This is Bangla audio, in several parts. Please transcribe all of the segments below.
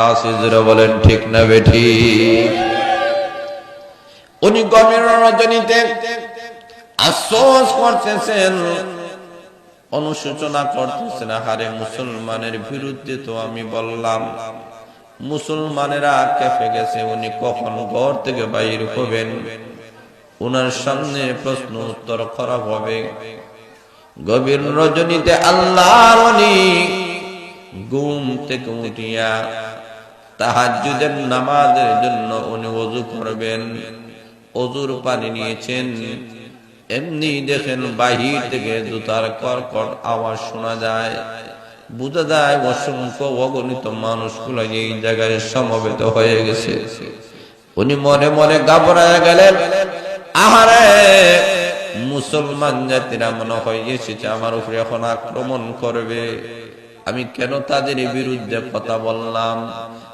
আসিজরা বলেন ঠিক না বেঠিক? উনি গভীর রজনীতে আফসোস করতেছেন, অনুশোচনা করতেছেন, হারে মুসলমানের বিরুদ্ধে তো আমি বললাম, মুসলমানেরা কেঁপে গেছে, উনি কখন ঘর থেকে বাইর হবেন, উনার সামনে প্রশ্ন উত্তর করা হবে। গভীর রজনীতে আল্লাহর ওলি ঘুম থেকে উঠিয়া তাহাজ্জুদের নামাজের জন্য উনি ওযু করবেন। ওযুর পানি নিয়েছেন, এমনি দেখেন বাহির থেকে জুতার কড়কড় আওয়াজ শোনা যায়। বুঝা যায় অসংখ্য অগণিত মানুষগুলো এই জায়গায় সমবেত হয়ে গেছে। উনি মনে মনে ঘাবড়ায় গেলেন, আহারে মুসলমান জাতিরা মনে হয় এসেছে আমার উপরে এখন আক্রমণ করবে। আমি কেন তাদের বিরুদ্ধে কথা বললাম,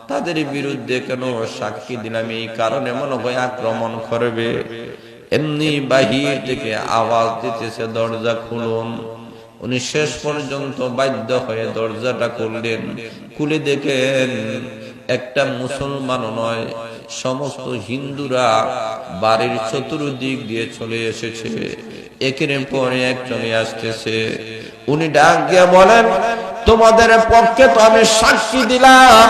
তাদের বিরুদ্ধে কেন সাক্ষী দিলাম, এই কারণে মনে হয় আক্রমণ করবে। এমনি বাহির থেকে আওয়াজ দিতেছে, দরজা খুলুন। উনি শেষ পর্যন্ত বাধ্য হয়ে দরজাটা খুললেন। খুলে দেখেন একটা মুসলমান নয়, সমস্ত হিন্দুরা বাড়ির চতুর্দিক দিয়ে চলে এসেছে, একের পরে এক চলে আসতেছে। উনি ডাক দিয়ে বলেন, তোমাদের পক্ষে তো আমি সাক্ষী দিলাম,